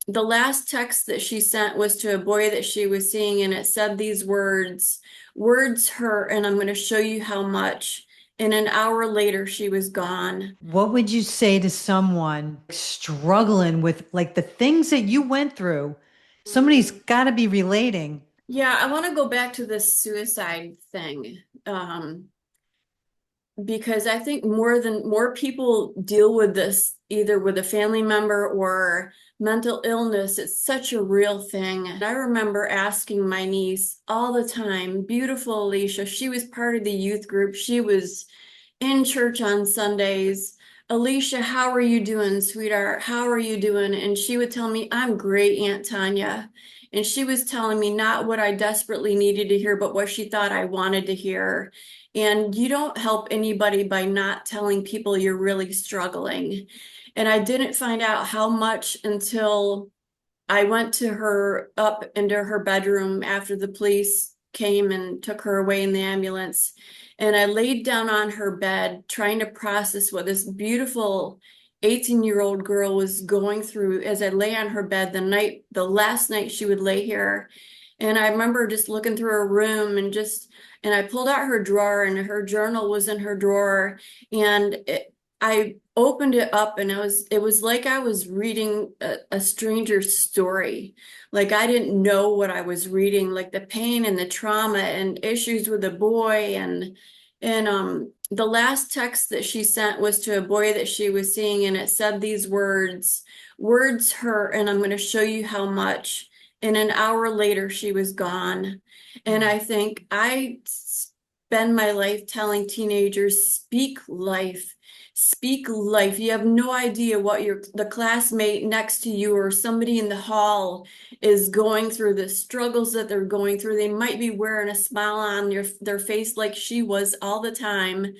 the last text that she sent was to a boy that she was seeing, and it said these words, words hurt, and I'm going to show you how much. And an hour later, she was gone. What would you say to someone struggling with like the things that you went through? Somebody's got to be relating. Yeah, I want to go back to this suicide thing. Because I think more people deal with this either with a family member or mental illness. It's such a real thing. And I remember asking my niece all the time, beautiful Alicia, she was part of the youth group. She was in church on Sundays. Alicia, how are you doing, sweetheart? How are you doing? And she would tell me, I'm great, Aunt Tanya. And she was telling me not what I desperately needed to hear, but what she thought I wanted to hear. And you don't help anybody by not telling people you're really struggling. And I didn't find out how much until I went to her up into her bedroom after the police came and took her away in the ambulance. And I laid down on her bed trying to process what this beautiful 18-year-old girl was going through as I lay on her bed the last night she would lay here. And I remember just looking through her room and I pulled out her drawer and her journal was in her drawer. I opened it up and it was like I was reading a stranger's story. Like I didn't know what I was reading, like the pain and the trauma and issues with the boy and the last text that she sent was to a boy that she was seeing, and it said these words, words hurt, and I'm going to show you how much. And an hour later, she was gone. And I think I spend my life telling teenagers, speak life. Speak life. You have no idea what the classmate next to you or somebody in the hall is going through, the struggles that they're going through. They might be wearing a smile on their face like she was all the time.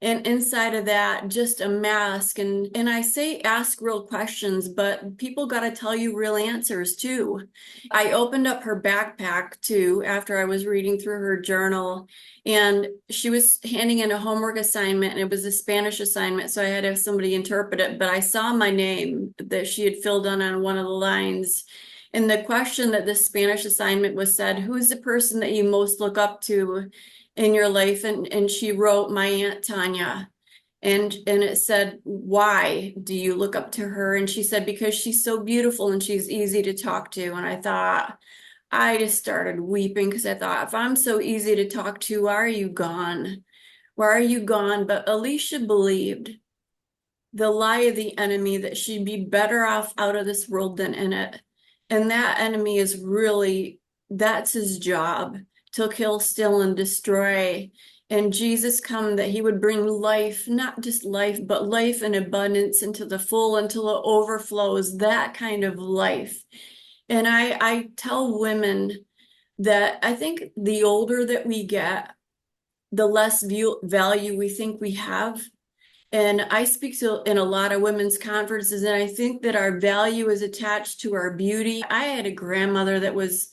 And inside of that, just a mask. And I say ask real questions, but people got to tell you real answers too. I opened up her backpack too after I was reading through her journal, and she was handing in a homework assignment, and it was a Spanish assignment, so I had to have somebody interpret it. But I saw my name that she had filled in on one of the lines. And the question that the Spanish assignment was said, who's the person that you most look up to in your life? And she wrote, my Aunt Tanya. And it said, why do you look up to her? And she said, because she's so beautiful and she's easy to talk to. And I just started weeping because I thought, if I'm so easy to talk to, why are you gone? Why are you gone? But Alicia believed the lie of the enemy that she'd be better off out of this world than in it. And that enemy is really, that's his job, to kill, steal, and destroy. And Jesus come that he would bring life, not just life, but life in abundance into the full until it overflows, that kind of life. And I tell women that I think the older that we get, the less value we think we have. And I speak to in a lot of women's conferences, and I think that our value is attached to our beauty. I had a grandmother that was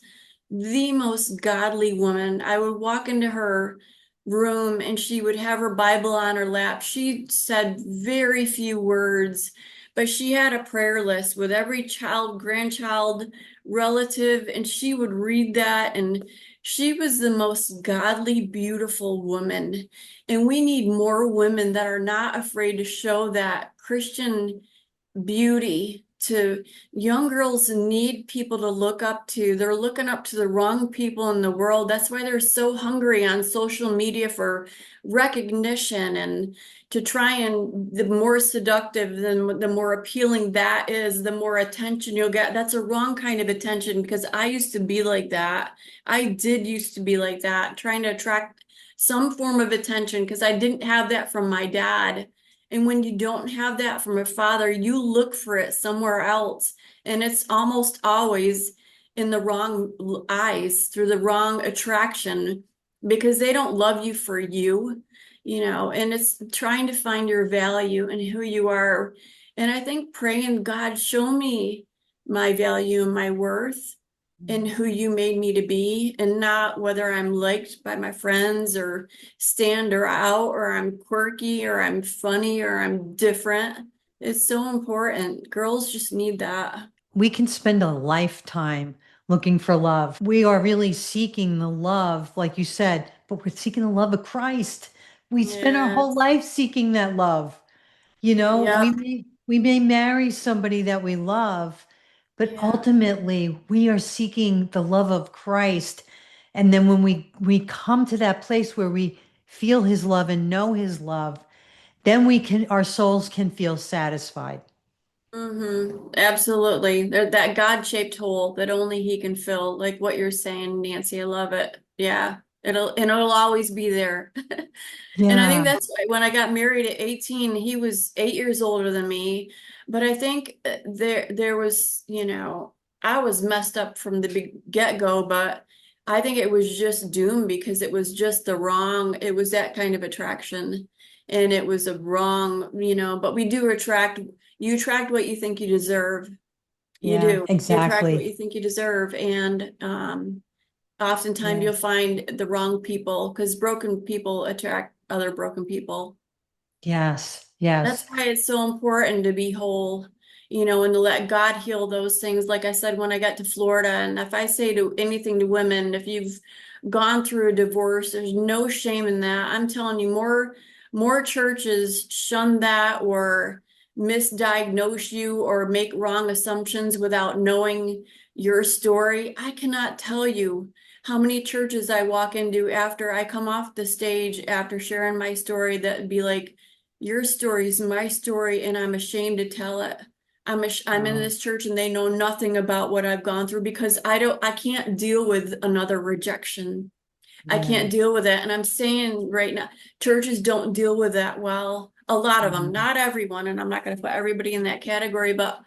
the most godly woman. I would walk into her room and she would have her Bible on her lap. She said very few words, but she had a prayer list with every child, grandchild, relative, and she would read that. And she was the most godly, beautiful woman. And we need more women that are not afraid to show that Christian beauty to young girls. Need people to look up to. They're looking up to the wrong people in the world. That's why they're so hungry on social media for recognition and to try, and the more seductive, then the more appealing that is, the more attention you'll get. That's a wrong kind of attention, because I used to be like that. I did used to be like that, trying to attract some form of attention because I didn't have that from my dad. And when you don't have that from a father, you look for it somewhere else. And it's almost always in the wrong eyes, through the wrong attraction, because they don't love you for you, and it's trying to find your value and who you are. And I think praying, God, show me my value and my worth and who you made me to be, and not whether I'm liked by my friends or stand or out or I'm quirky or I'm funny or I'm different. It's so important. Girls just need that. we can spend a lifetime looking for love. We are really seeking the love, like you said, but we're seeking the love of Christ. We spend our whole Yes. life seeking that love. You know, Yep. we may marry somebody that we love, but Yeah. ultimately we are seeking the love of Christ. And then when we come to that place where we feel his love and know his love, then we can our souls can feel satisfied. Absolutely. That God-shaped hole that only he can fill, like what you're saying, Nancy. I love it. Yeah. It'll always be there. And I think Yeah. that's why when I got married at 18, he was 8 years older than me. But I think there was, I was messed up from the get-go, but I think it was just doomed because it was just it was that kind of attraction. And it was a wrong, but we do you attract what you think you deserve. You Yeah, do. You attract what exactly. you think you deserve. And oftentimes Yeah. you'll find the wrong people because broken people attract other broken people. Yes. That's Yes. why it's so important to be whole, and to let God heal those things. Like I said, when I got to Florida, and if I say to anything to women, if you've gone through a divorce, there's no shame in that. I'm telling you, more churches shun that or misdiagnose you or make wrong assumptions without knowing your story. I cannot tell you how many churches I walk into after I come off the stage after sharing my story that be like, your story is my story, and I'm ashamed to tell it. I'm in Wow. this church and they know nothing about what I've gone through because I can't deal with another rejection. I Yeah. can't deal with it. And I'm saying right now, churches don't deal with that well. A lot of them, Mhm. not everyone, and I'm not going to put everybody in that category, but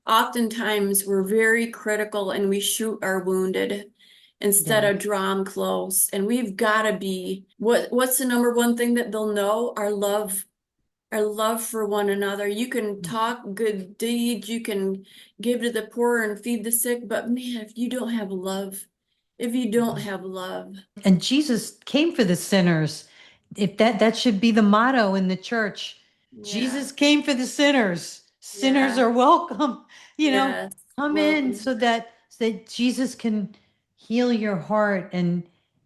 oftentimes we're very critical and we shoot our wounded instead Yeah. of draw them close. And we've got to be what's the number one thing that they'll know? Our love for one another. You can talk good deeds, you can give to the poor and feed the sick, but man, if you don't have love, And Jesus came for the sinners. If that should be the motto in the church. yeah, Jesus came for the sinners. Sinners yeah, are welcome. You know, yes, come in welcome. so that Jesus can heal your heart and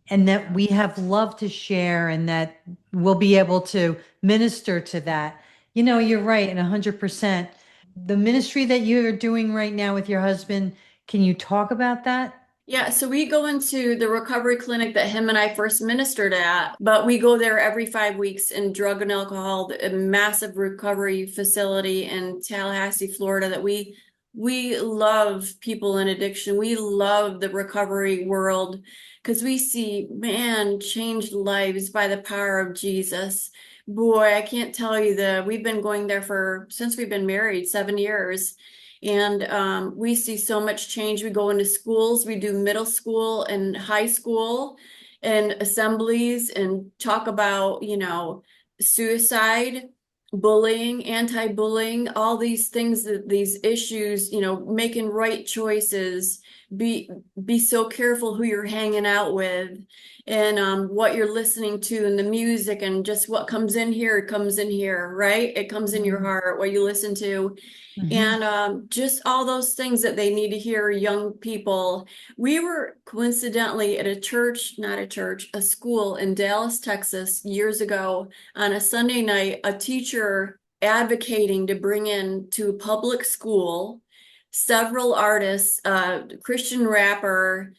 that we have love to share and that we'll be able to minister to that. You know, you're right, and 100%. The ministry that you're doing right now with your husband, can you talk about that? Yeah, so we go into the recovery clinic that him and I first ministered at, but we go there every 5 weeks in drug and alcohol, a massive recovery facility in Tallahassee, Florida, that we love people in addiction. We love the recovery world because we see, man, changed lives by the power of Jesus. Boy, I can't tell you we've been going there since we've been married, 7 years. And we see so much change. We go into schools, we do middle school and high school and assemblies and talk about, suicide, bullying, anti-bullying, all these things these issues, making right choices. Be be so careful who you're hanging out with and what you're listening to and the music and just what comes in here comes in here, right? It comes in your heart, what you listen to Mm-hmm. and just all those things that they need to hear young people. We were coincidentally at a school in Dallas, Texas, years ago on a Sunday night, a teacher advocating to bring in to a public school several artists, Christian rapper,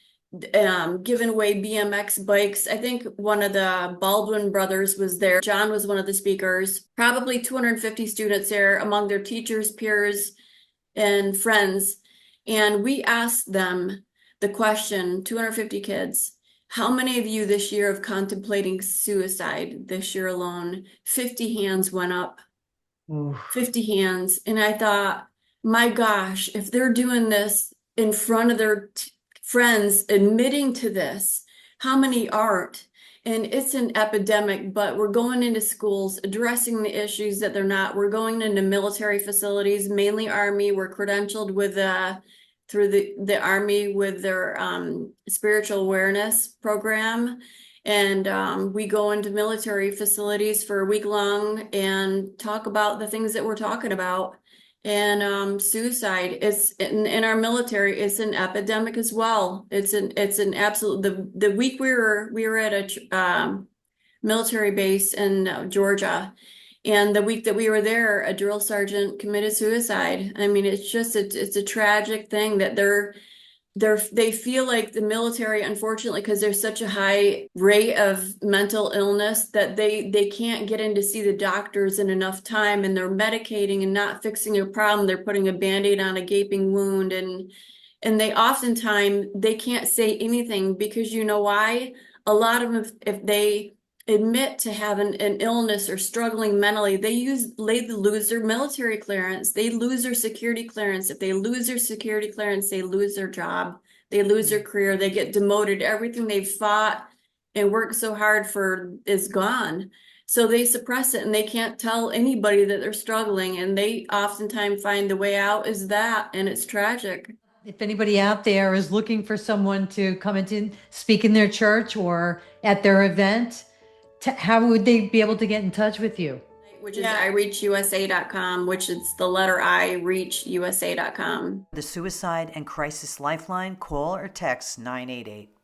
giving away BMX bikes. I think one of the Baldwin brothers was there. John was one of the speakers. Probably 250 students there among their teachers, peers, and friends. And we asked them the question, 250 kids, how many of you this year have contemplating suicide this year alone? 50 hands went up. Oof. 50 hands. And I thought, my gosh, if they're doing this in front of their friends, admitting to this, how many aren't? And it's an epidemic, but we're going into schools, addressing the issues that they're not. We're going into military facilities, mainly Army. We're credentialed with through the Army with their spiritual awareness program. And we go into military facilities for a week long and talk about the things that we're talking about. And suicide, it's in our military, it's an epidemic as well. It's an absolute, the week we were at a military base in Georgia. And the week that we were there, a drill sergeant committed suicide. I mean, it's a tragic thing that they feel like the military, unfortunately, because there's such a high rate of mental illness that they can't get in to see the doctors in enough time, and they're medicating and not fixing a problem. They're putting a band-aid on a gaping wound, and they oftentimes they can't say anything because you know why? A lot of them, if they admit to having an illness or struggling mentally, they lose their military clearance. They lose their security clearance. If they lose their security clearance, they lose their job. They lose their career. They get demoted. Everything they've fought and worked so hard for is gone. So they suppress it and they can't tell anybody that they're struggling. And they oftentimes find the way out is that, and it's tragic. If anybody out there is looking for someone to come and speak in their church or at their event, how would they be able to get in touch with you? Which is ireachusa.com, which is the letter I, reachusa.com. The Suicide and Crisis Lifeline, call or text 988.